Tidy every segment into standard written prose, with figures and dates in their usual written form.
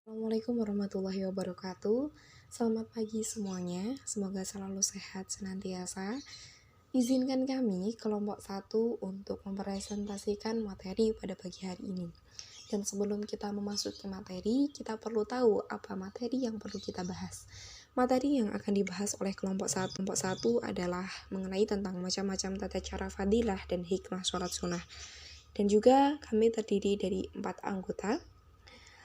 Assalamualaikum warahmatullahi wabarakatuh. Selamat pagi semuanya. Semoga selalu sehat senantiasa. Izinkan kami kelompok 1 untuk mempresentasikan materi pada pagi hari ini. Dan sebelum kita memasuki materi, kita perlu tahu apa materi yang perlu kita bahas. Materi yang akan dibahas oleh kelompok 1 adalah mengenai tentang macam-macam tata cara fadilah dan hikmah sholat sunnah. Dan juga kami terdiri dari 4 anggota.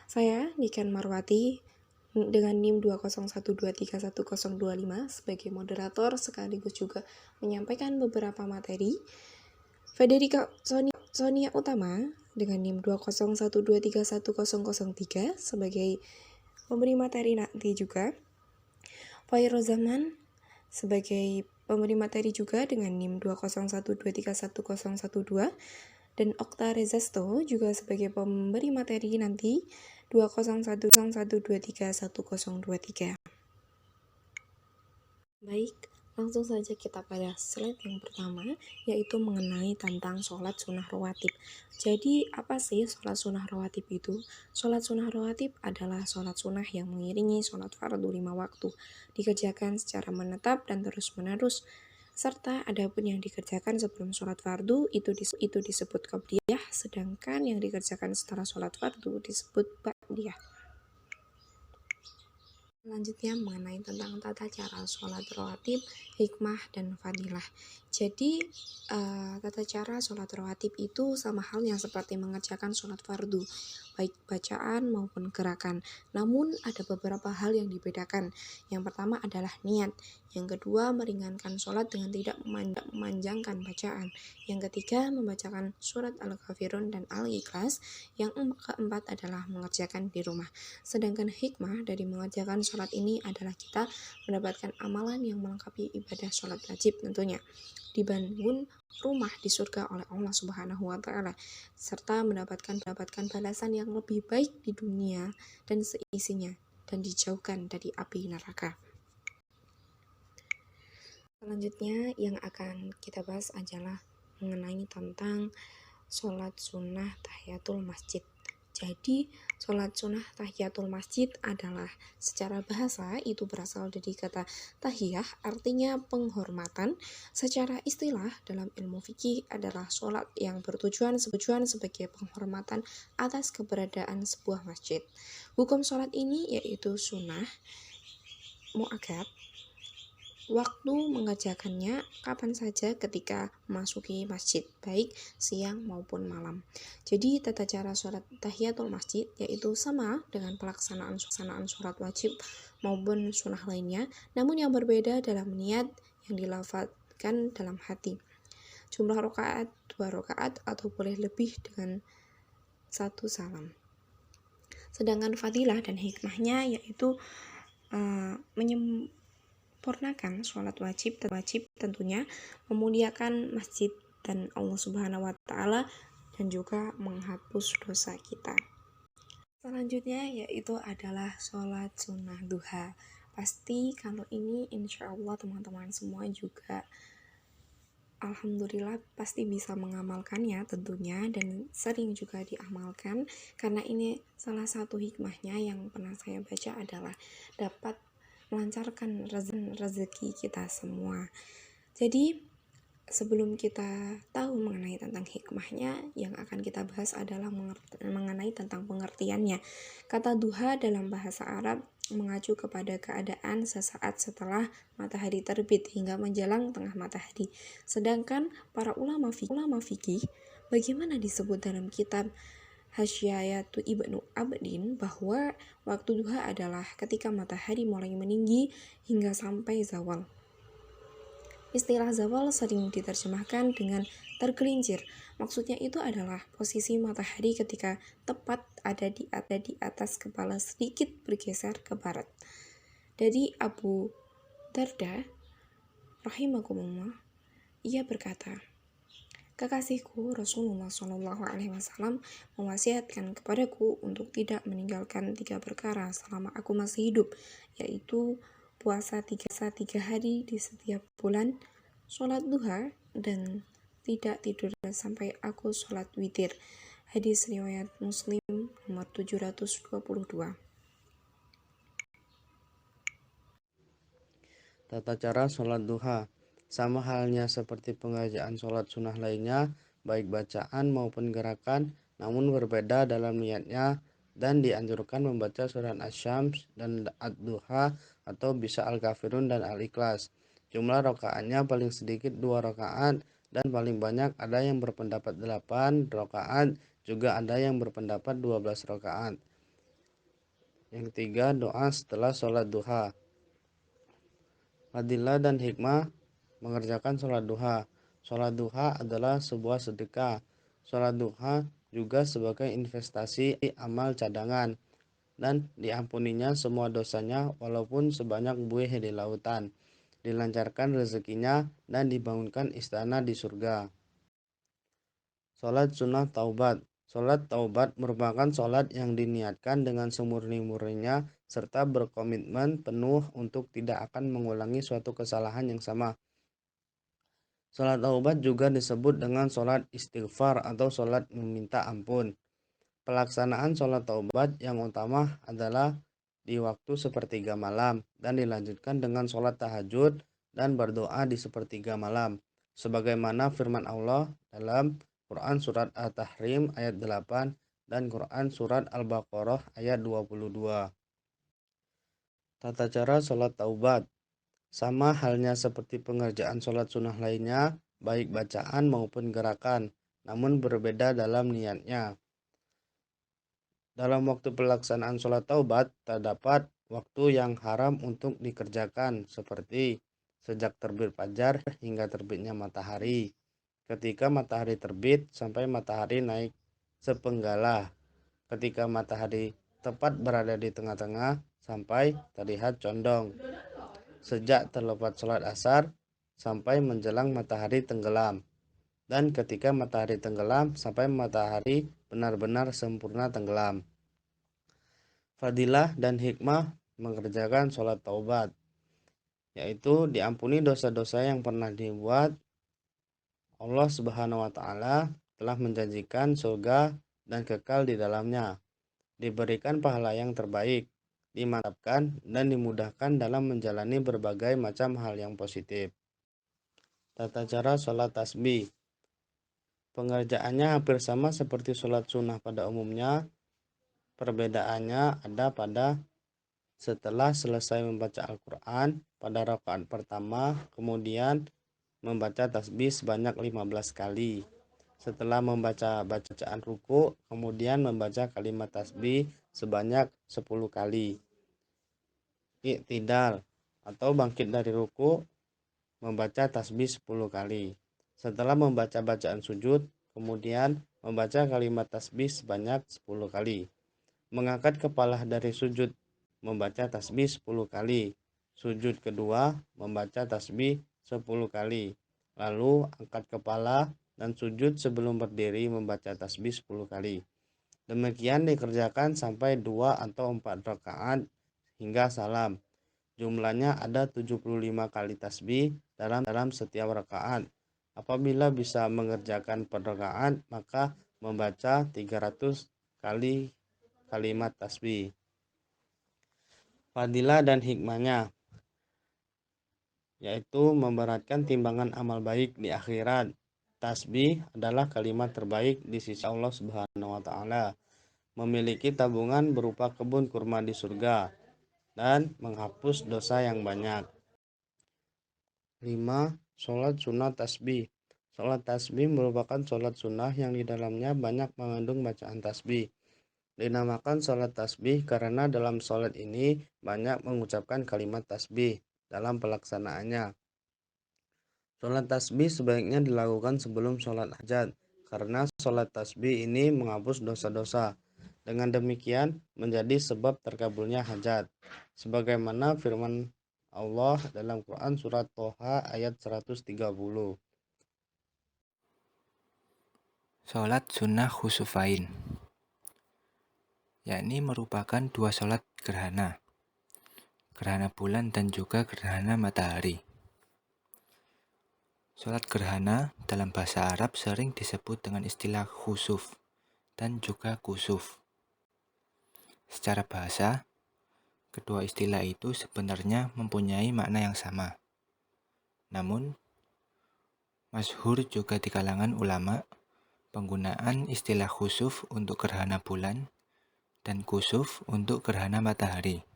Saya, Niken Marwati, dengan NIM 201231025 sebagai moderator sekaligus juga menyampaikan beberapa materi. Federica Sonia Utama dengan NIM 201231003 sebagai pemberi materi nanti juga. Fairo Zaman sebagai pemberi materi juga dengan NIM 201231012 dan Okta Rezasto juga sebagai pemberi materi nanti 20112311023. Baik, langsung saja kita pada slide yang pertama, yaitu mengenai tentang sholat sunnah rawatib. Jadi, apa sih sholat sunnah rawatib itu? Sholat sunnah rawatib adalah sholat sunnah yang mengiringi sholat fardu 5 waktu, dikerjakan secara menetap dan terus-menerus, serta adapun yang dikerjakan sebelum sholat fardu itu disebut qabliyah, sedangkan yang dikerjakan setelah sholat fardu disebut ba'diyah. Selanjutnya mengenai tentang tata cara sholat rawatib, hikmah, dan fadilah. Jadi tata cara sholat rawatib itu sama halnya seperti mengerjakan sholat fardu, baik bacaan maupun gerakan. Namun ada beberapa hal yang dibedakan. Yang pertama adalah niat. Yang kedua, meringankan sholat dengan tidak memanjangkan bacaan. Yang ketiga, membacakan surat Al-Kafirun dan Al-Ikhlas. Yang keempat adalah mengerjakan di rumah. Sedangkan hikmah dari mengerjakan sholat ini adalah kita mendapatkan amalan yang melengkapi ibadah sholat wajib tentunya. Dibangun rumah di surga oleh Allah Subhanahu wa Ta'ala, serta mendapatkan balasan yang lebih baik di dunia dan seisinya, dan dijauhkan dari api neraka. Selanjutnya yang akan kita bahas adalah mengenai tentang sholat sunnah tahiyatul masjid. Jadi, sholat sunnah tahiyatul masjid adalah secara bahasa itu berasal dari kata tahiyah, artinya penghormatan. Secara istilah dalam ilmu fikih adalah sholat yang bertujuan sebagai penghormatan atas keberadaan sebuah masjid. Hukum sholat ini yaitu sunnah mu'akkad. Waktu mengerjakannya kapan saja ketika memasuki masjid, baik siang maupun malam. Jadi tata cara sholat tahiyatul masjid yaitu sama dengan pelaksanaan sholat wajib maupun sunnah lainnya, namun yang berbeda dalam niat yang dilafadzkan dalam hati. Jumlah rakaat 2 rakaat atau boleh lebih dengan 1 salam. Sedangkan fadilah dan hikmahnya yaitu menyempurnakan sholat wajib tentunya, memuliakan masjid dan Allah Subhanahu wa Ta'ala, dan juga menghapus dosa kita. Selanjutnya yaitu adalah sholat sunnah duha. Pasti kalau ini insya Allah teman-teman semua juga alhamdulillah pasti bisa mengamalkannya tentunya, dan sering juga diamalkan, karena ini salah satu hikmahnya yang pernah saya baca adalah dapat melancarkan rezeki kita semua. Jadi sebelum kita tahu mengenai tentang hikmahnya, yang akan kita bahas adalah mengenai tentang pengertiannya. Kata duha dalam bahasa Arab mengacu kepada keadaan sesaat setelah matahari terbit hingga menjelang tengah matahari. Sedangkan para ulama fikih bagaimana disebut dalam kitab Hasyiatu Ibnu Abdin bahwa waktu duha adalah ketika matahari mulai meninggi hingga sampai zawal. Istilah zawal sering diterjemahkan dengan tergelincir. Maksudnya itu adalah posisi matahari ketika tepat ada di atas kepala sedikit bergeser ke barat. Dari Abu Darda rahimakumullah, ia berkata, "Kekasihku Rasulullah SAW mewasiatkan kepadaku untuk tidak meninggalkan 3 perkara selama aku masih hidup, yaitu puasa 3 hari di setiap bulan, sholat duha, dan tidak tidur sampai aku sholat witir." Hadis riwayat Muslim nomor 722. Tata cara sholat duha. Sama halnya seperti pengerjaan sholat sunnah lainnya, baik bacaan maupun gerakan, namun berbeda dalam niatnya dan dianjurkan membaca surat Asy-Syams dan Ad-Duha atau bisa Al-Kafirun dan Al-Ikhlas. Jumlah rakaatnya paling sedikit 2 rakaat dan paling banyak ada yang berpendapat 8 rakaat, juga ada yang berpendapat 12 rakaat. Yang ketiga, doa setelah sholat duha. Fadilah dan hikmah mengerjakan sholat duha. Sholat duha adalah sebuah sedekah. Sholat duha juga sebagai investasi amal cadangan dan diampuninya semua dosanya walaupun sebanyak buih di lautan. Dilancarkan rezekinya dan dibangunkan istana di surga. Sholat sunnah taubat. Sholat taubat merupakan sholat yang diniatkan dengan semurni-murninya serta berkomitmen penuh untuk tidak akan mengulangi suatu kesalahan yang sama. Sholat taubat juga disebut dengan sholat istighfar atau sholat meminta ampun. Pelaksanaan sholat taubat yang utama adalah di waktu sepertiga malam dan dilanjutkan dengan sholat tahajud dan berdoa di sepertiga malam. Sebagaimana firman Allah dalam Quran Surat At-Tahrim ayat 8 dan Quran Surat Al-Baqarah ayat 22. Tata cara sholat taubat. Sama halnya seperti pengerjaan sholat sunnah lainnya, baik bacaan maupun gerakan, namun berbeda dalam niatnya. Dalam waktu pelaksanaan sholat taubat, terdapat waktu yang haram untuk dikerjakan, seperti sejak terbit fajar hingga terbitnya matahari, ketika matahari terbit sampai matahari naik sepenggalah, ketika matahari tepat berada di tengah-tengah sampai terlihat condong, sejak terlepas sholat asar sampai menjelang matahari tenggelam, dan ketika matahari tenggelam sampai matahari benar-benar sempurna tenggelam. Fadilah dan hikmah mengerjakan sholat taubat, yaitu diampuni dosa-dosa yang pernah dibuat. Allah Subhanahu wa Ta'ala telah menjanjikan surga dan kekal di dalamnya, diberikan pahala yang terbaik, dimantapkan dan dimudahkan dalam menjalani berbagai macam hal yang positif. Tata cara sholat tasbih. Pengerjaannya hampir sama seperti sholat sunnah pada umumnya. Perbedaannya ada pada setelah selesai membaca Al-Quran pada rakaat pertama, kemudian membaca tasbih sebanyak 15 kali. Setelah membaca bacaan ruku, kemudian membaca kalimat tasbih sebanyak 10 kali. Iktidal atau bangkit dari ruku, membaca tasbih 10 kali. Setelah membaca bacaan sujud, kemudian membaca kalimat tasbih sebanyak 10 kali. Mengangkat kepala dari sujud, membaca tasbih 10 kali. Sujud kedua, membaca tasbih 10 kali. Lalu angkat kepala dan sujud sebelum berdiri membaca tasbih 10 kali. Demikian dikerjakan sampai 2 atau 4 rakaat hingga salam. Jumlahnya ada 75 kali tasbih dalam setiap rakaat. Apabila bisa mengerjakan per rakaat, maka membaca 300 kali kalimat tasbih. Fadilah dan hikmahnya, yaitu memberatkan timbangan amal baik di akhirat. Tasbih adalah kalimat terbaik di sisi Allah Subhanahu wa Ta'ala, memiliki tabungan berupa kebun kurma di surga dan menghapus dosa yang banyak. 5. Sholat sunnah tasbih. Sholat tasbih merupakan sholat sunnah yang di dalamnya banyak mengandung bacaan tasbih. Dinamakan sholat tasbih karena dalam sholat ini banyak mengucapkan kalimat tasbih dalam pelaksanaannya. Sholat tasbih sebaiknya dilakukan sebelum sholat hajat, karena sholat tasbih ini menghapus dosa-dosa. Dengan demikian menjadi sebab terkabulnya hajat. Sebagaimana firman Allah dalam Quran Surat Toha ayat 130. Sholat sunnah khusufain, yakni merupakan dua sholat gerhana bulan dan juga gerhana matahari. Sholat gerhana dalam bahasa Arab sering disebut dengan istilah khusuf dan juga kusuf. Secara bahasa, kedua istilah itu sebenarnya mempunyai makna yang sama, Namun, masyhur juga di kalangan ulama penggunaan istilah khusuf untuk gerhana bulan dan kusuf untuk gerhana matahari.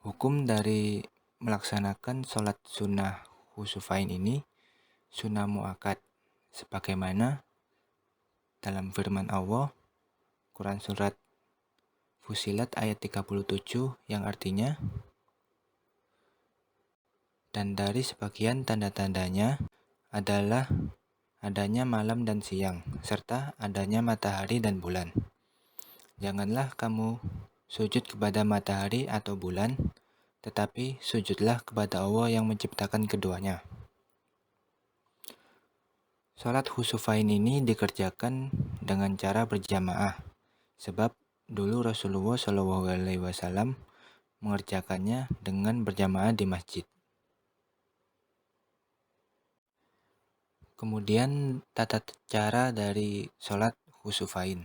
Hukum dari melaksanakan sholat sunnah khusufain ini sunnah muakkad, sebagaimana dalam firman Allah, Quran Surat Fusilat ayat 37 yang artinya, dan dari sebagian tanda-tandanya adalah adanya malam dan siang, serta adanya matahari dan bulan. Janganlah kamu sujud kepada matahari atau bulan, tetapi sujudlah kepada Allah yang menciptakan keduanya. Salat khusufain ini dikerjakan dengan cara berjamaah, sebab dulu Rasulullah SAW mengerjakannya dengan berjamaah di masjid. Kemudian tata cara dari sholat khusufain.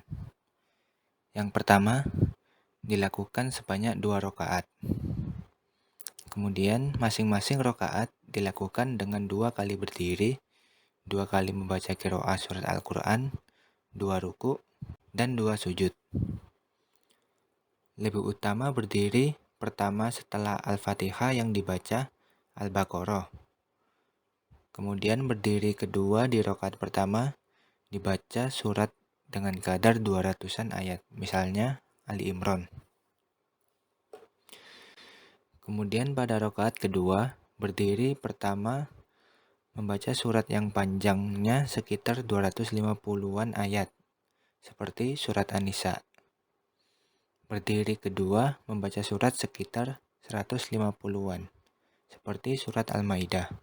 Yang pertama, dilakukan sebanyak 2 rakaat. Kemudian masing-masing rakaat dilakukan dengan 2 kali berdiri, 2 kali membaca qiraah surat Al-Quran, 2 ruku, dan 2 sujud. Lebih utama berdiri pertama setelah Al-Fatihah yang dibaca Al-Baqarah. Kemudian berdiri kedua di rakaat pertama dibaca surat dengan kadar 200-an ayat, misalnya Ali Imran. Kemudian pada rakaat kedua berdiri pertama membaca surat yang panjangnya sekitar 250-an ayat, seperti surat An-Nisa. Berdiri kedua membaca surat sekitar 150-an, seperti surat Al-Maidah.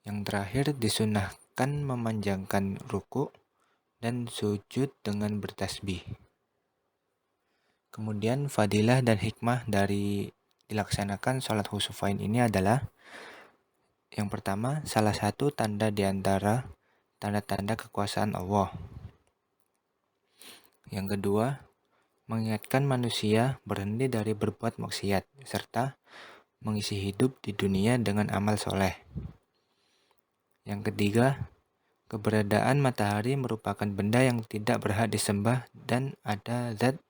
Yang terakhir disunahkan memanjangkan ruku dan sujud dengan bertasbih. Kemudian fadilah dan hikmah dari dilaksanakan sholat khusufain ini adalah, yang pertama, salah satu tanda di antara tanda-tanda kekuasaan Allah. Yang kedua, mengingatkan manusia berhenti dari berbuat maksiat, serta mengisi hidup di dunia dengan amal soleh. Yang ketiga, keberadaan matahari merupakan benda yang tidak berhak disembah dan ada zat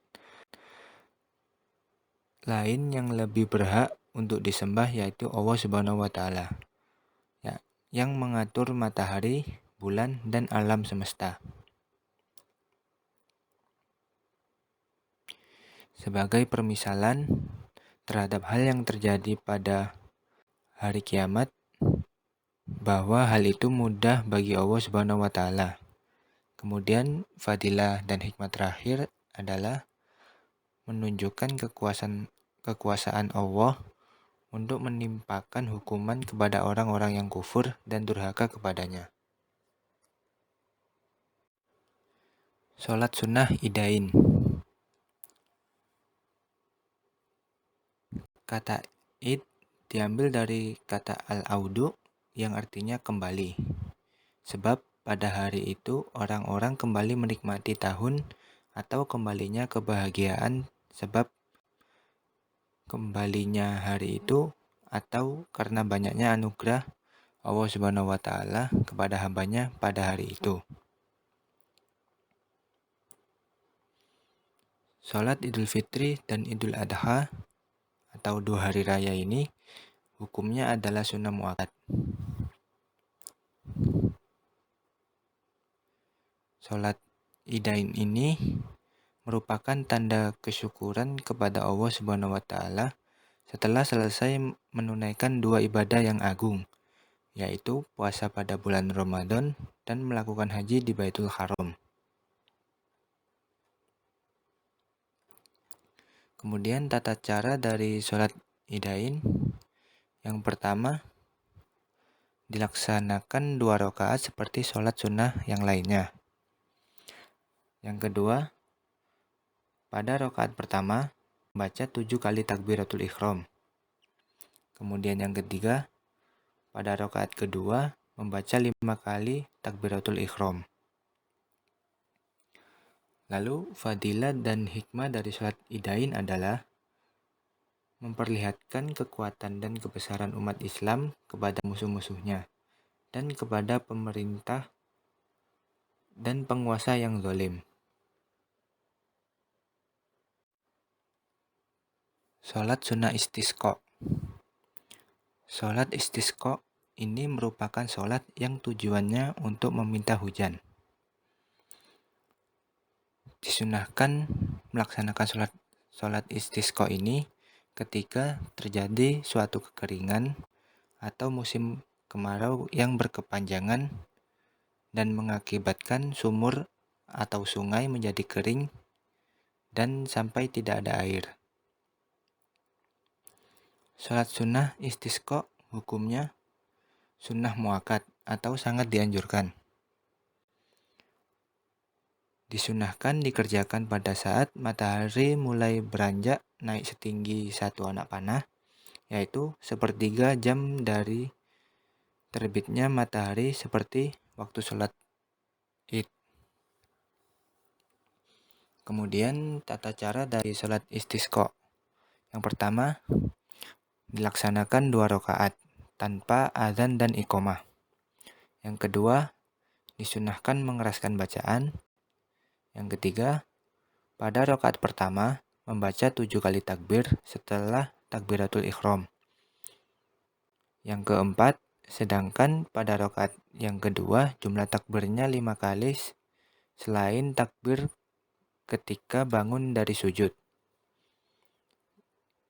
lain yang lebih berhak untuk disembah, yaitu Allah Subhanahu wa Ta'ala, ya, yang mengatur matahari, bulan, dan alam semesta. Sebagai permisalan terhadap hal yang terjadi pada hari kiamat, bahwa hal itu mudah bagi Allah Subhanahu wa Ta'ala. Kemudian fadilah dan hikmah terakhir adalah menunjukkan kekuasaan Allah untuk menimpakan hukuman kepada orang-orang yang kufur dan durhaka kepadanya. Sholat sunnah idain. Kata id diambil dari kata al-audu yang artinya kembali. Sebab pada hari itu orang-orang kembali menikmati tahun atau kembalinya kebahagiaan, sebab kembalinya hari itu atau karena banyaknya anugerah Allah Subhanahu wa Ta'ala kepada hambanya pada hari itu. Salat Idul Fitri dan Idul Adha atau 2 hari raya ini hukumnya adalah sunnah muakkad. Salat Idain ini merupakan tanda kesyukuran kepada Allah Subhanahu wa Ta'ala setelah selesai menunaikan 2 ibadah yang agung, yaitu puasa pada bulan Ramadan dan melakukan haji di Baitul Haram. Kemudian tata cara dari sholat Idain. Yang pertama, dilaksanakan 2 rakaat seperti sholat sunnah yang lainnya. Yang kedua, pada rakaat pertama membaca 7 kali takbiratul ihram. Kemudian yang ketiga, pada rakaat kedua membaca 5 kali takbiratul ihram. Lalu fadilah dan hikmah dari sholat Idain adalah memperlihatkan kekuatan dan kebesaran umat Islam kepada musuh-musuhnya dan kepada pemerintah dan penguasa yang zalim. Salat sunnah istisqa. Salat istisqa ini merupakan salat yang tujuannya untuk meminta hujan. Disunahkan melaksanakan salat istisqa ini ketika terjadi suatu kekeringan atau musim kemarau yang berkepanjangan dan mengakibatkan sumur atau sungai menjadi kering dan sampai tidak ada air. Salat sunnah istisqa hukumnya sunnah muakkad atau sangat dianjurkan. Disunahkan dikerjakan pada saat matahari mulai beranjak naik setinggi 1 anak panah, yaitu sepertiga jam dari terbitnya matahari seperti waktu sholat Id. Kemudian tata cara dari sholat istisqa. Yang pertama, dilaksanakan 2 rakaat tanpa azan dan iqomah. Yang kedua, disunahkan mengeraskan bacaan. Yang ketiga, pada rakaat pertama membaca 7 kali takbir setelah takbiratul ihram. Yang keempat, sedangkan pada rakaat yang kedua jumlah takbirnya 5 kali selain takbir ketika bangun dari sujud.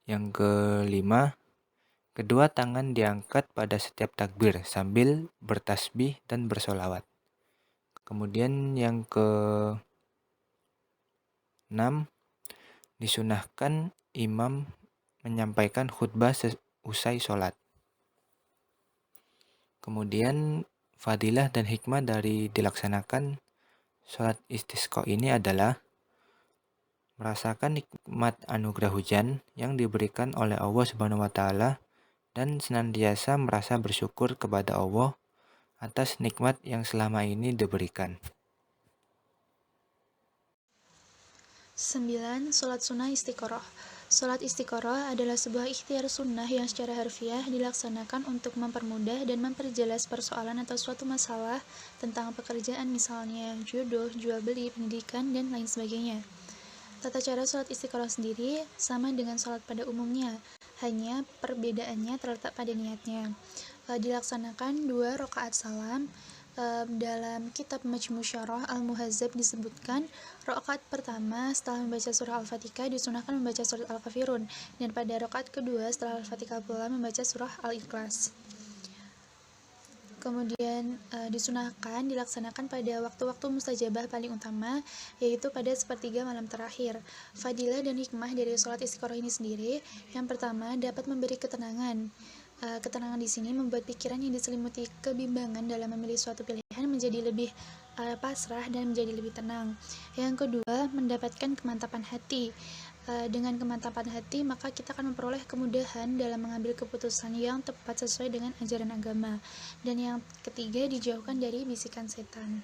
Yang kelima, kedua tangan diangkat pada setiap takbir sambil bertasbih dan bersolawat. Kemudian yang ke-6, disunahkan imam menyampaikan khutbah usai sholat. Kemudian fadilah dan hikmah dari dilaksanakan sholat istisqa ini adalah merasakan nikmat anugerah hujan yang diberikan oleh Allah Subhanahu wa Ta'ala dan senantiasa merasa bersyukur kepada Allah atas nikmat yang selama ini diberikan. 9. Salat sunnah istiqoroh. Salat istiqoroh adalah sebuah ikhtiar sunnah yang secara harfiah dilaksanakan untuk mempermudah dan memperjelas persoalan atau suatu masalah tentang pekerjaan, misalnya jodoh, jual beli, pendidikan, dan lain sebagainya. Tata cara salat istiqoroh sendiri sama dengan salat pada umumnya, hanya perbedaannya terletak pada niatnya. Dilaksanakan 2 rakaat salam. Dalam kitab Majmu' Syarah Al-Muhazzab disebutkan rakaat pertama setelah membaca surah Al-Fatihah disunahkan membaca surat Al-Kafirun, dan pada rakaat kedua setelah Al-Fatihah pula membaca surah Al-Ikhlas. Kemudian disunahkan dilaksanakan pada waktu-waktu mustajabah paling utama, yaitu pada sepertiga malam terakhir. Fadilah dan hikmah dari sholat istiqoroh ini sendiri, yang pertama dapat memberi ketenangan. Ketenangan di sini membuat pikiran yang diselimuti kebimbangan dalam memilih suatu pilihan menjadi lebih pasrah dan menjadi lebih tenang. Yang kedua, mendapatkan kemantapan hati. Dengan kemantapan hati, maka kita akan memperoleh kemudahan dalam mengambil keputusan yang tepat sesuai dengan ajaran agama. Dan yang ketiga, dijauhkan dari bisikan setan.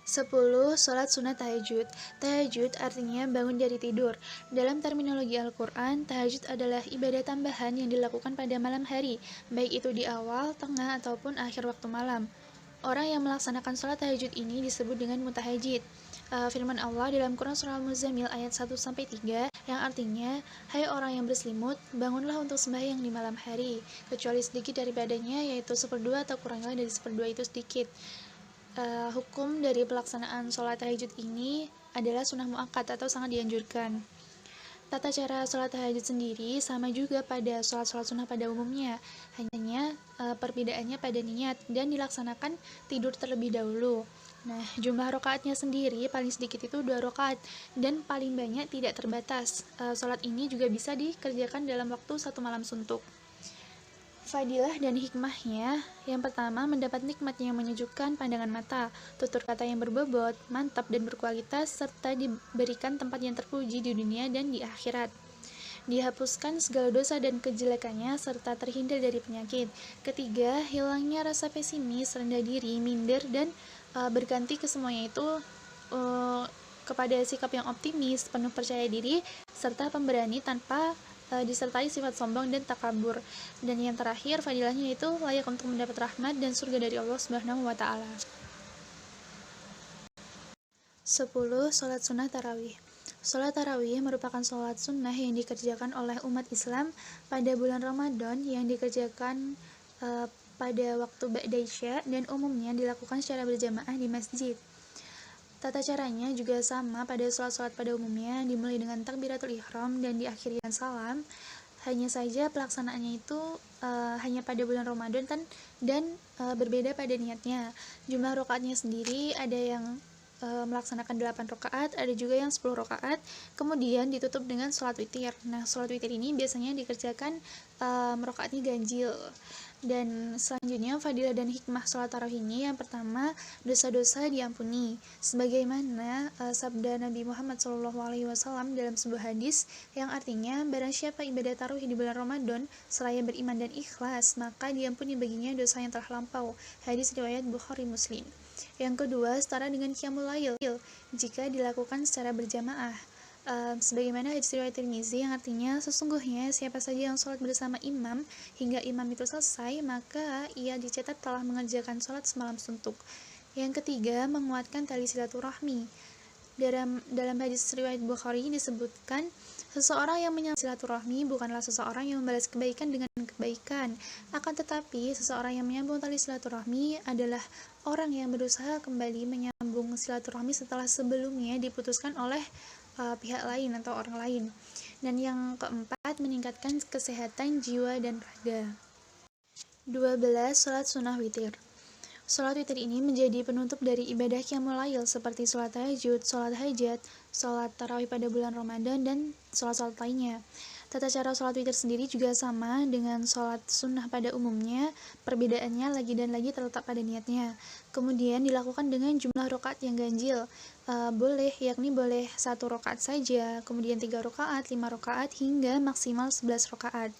10. Salat sunnah tahajud. Tahajud artinya bangun dari tidur. Dalam terminologi Al-Quran, tahajud adalah ibadah tambahan yang dilakukan pada malam hari, baik itu di awal, tengah, ataupun akhir waktu malam. Orang yang melaksanakan salat tahajud ini disebut dengan mutahajid. Firman Allah dalam Quran Surah Al-Muzammil ayat 1-3 yang artinya, hai orang yang berselimut, bangunlah untuk sembahyang di malam hari, kecuali sedikit daripadanya, yaitu 1/2 atau kurangnya dari 1/2 itu sedikit. Hukum dari pelaksanaan sholat tahajud ini adalah sunnah muakkad atau sangat dianjurkan. Tata cara sholat tahajud sendiri sama juga pada sholat-sholat sunnah pada umumnya, hanya perbedaannya pada niat dan dilaksanakan tidur terlebih dahulu. Nah, jumlah rakaatnya sendiri paling sedikit itu 2 rakaat dan paling banyak tidak terbatas. Sholat ini juga bisa dikerjakan dalam waktu 1 malam suntuk. Fadilah dan hikmahnya, yang pertama mendapat nikmat yang menyejukkan pandangan mata, tutur kata yang berbobot, mantap dan berkualitas, serta diberikan tempat yang terpuji di dunia dan di akhirat. Dihapuskan segala dosa dan kejelekannya, serta terhindar dari penyakit. Ketiga, hilangnya rasa pesimis, rendah diri, minder, dan berganti ke semuanya itu kepada sikap yang optimis, penuh percaya diri, serta pemberani tanpa disertai sifat sombong dan takabur. Dan yang terakhir, fadilahnya itu layak untuk mendapat rahmat dan surga dari Allah Subhanahu wa taala. 10. Sholat sunnah tarawih. Sholat tarawih merupakan sholat sunnah yang dikerjakan oleh umat Islam pada bulan Ramadan yang dikerjakan pada waktu ba'da isya dan umumnya dilakukan secara berjamaah di masjid. Tata caranya juga sama pada sholat-sholat pada umumnya, dimulai dengan takbiratul ihram dan diakhiri dengan salam. Hanya saja pelaksanaannya itu hanya pada bulan Ramadan dan berbeda pada niatnya. Jumlah rakaatnya sendiri ada yang melaksanakan 8 rakaat, ada juga yang 10 rakaat, kemudian ditutup dengan sholat witir. Nah, sholat witir ini biasanya dikerjakan rakaatnya ganjil. Dan selanjutnya fadilah dan hikmah sholat tarawih ini, yang pertama, dosa-dosa diampuni sebagaimana sabda Nabi Muhammad SAW dalam sebuah hadis yang artinya barang siapa ibadah tarawih di bulan Ramadan seraya beriman dan ikhlas, maka diampuni baginya dosa yang telah lampau. Hadis riwayat Bukhari Muslim. Yang kedua, setara dengan qiyamul lail jika dilakukan secara berjamaah. Sebagaimana hadis riwayat Tirmizi yang artinya sesungguhnya siapa saja yang sholat bersama imam hingga imam itu selesai, maka ia dicatat telah mengerjakan sholat semalam suntuk. Yang ketiga, menguatkan tali silaturahmi. Dalam hadis riwayat Bukhari disebutkan, seseorang yang menyambung silaturahmi bukanlah seseorang yang membalas kebaikan dengan kebaikan, akan tetapi seseorang yang menyambung tali silaturahmi adalah orang yang berusaha kembali menyambung silaturahmi setelah sebelumnya diputuskan oleh pihak lain atau orang lain. Dan yang keempat, meningkatkan kesehatan jiwa dan raga. 12. Sholat sunnah witir. Sholat witir ini menjadi penutup dari ibadah qiyamul lail seperti sholat tahajud, sholat hajat, sholat tarawih pada bulan Ramadan, dan sholat-sholat lainnya. Tata cara sholat witir sendiri juga sama dengan sholat sunnah pada umumnya, perbedaannya lagi dan lagi terletak pada niatnya. Kemudian dilakukan dengan jumlah rakaat yang ganjil, yakni boleh 1 rakaat saja, kemudian 3 rakaat, 5 rakaat, hingga maksimal 11 rakaat.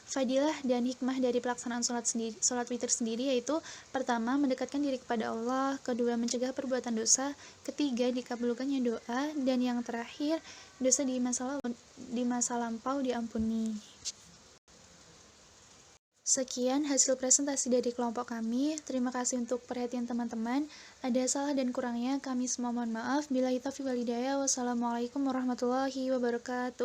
Fadilah dan hikmah dari pelaksanaan sholat witir sendiri yaitu pertama, mendekatkan diri kepada Allah, kedua, mencegah perbuatan dosa, ketiga, dikabulkannya doa, dan yang terakhir, dosa di masa lampau diampuni. Sekian hasil presentasi dari kelompok kami. Terima kasih untuk perhatian teman-teman. Ada salah dan kurangnya kami semua mohon maaf. Billahi taufiq wal hidayah. Wassalamualaikum warahmatullahi wabarakatuh.